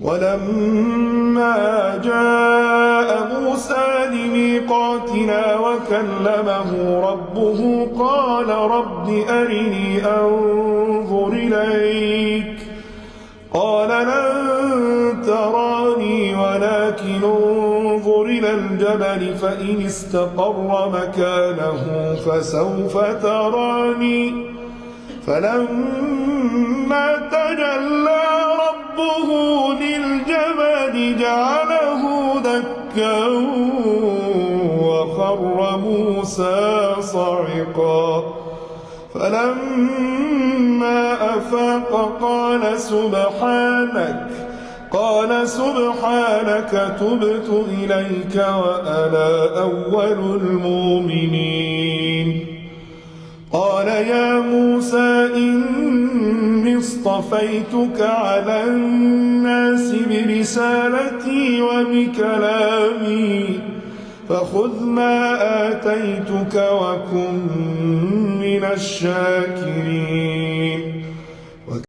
ولما جاء موسى لميقاتنا وكلمه ربه قال رب أرني أنظر إليك قال لن تراني ولكن انظر إلى الجبل فإن استقر مكانه فسوف تراني فلما تجلى ربه للجبل جعله دكا وخر موسى صعقا فلما أفاق قال سبحانك تبت إليك وأنا أول المؤمنين قال يا موسى إني اصطفيتك على الناس برسالتي وبكلامي فخذ ما آتيتك وكن من الشاكرين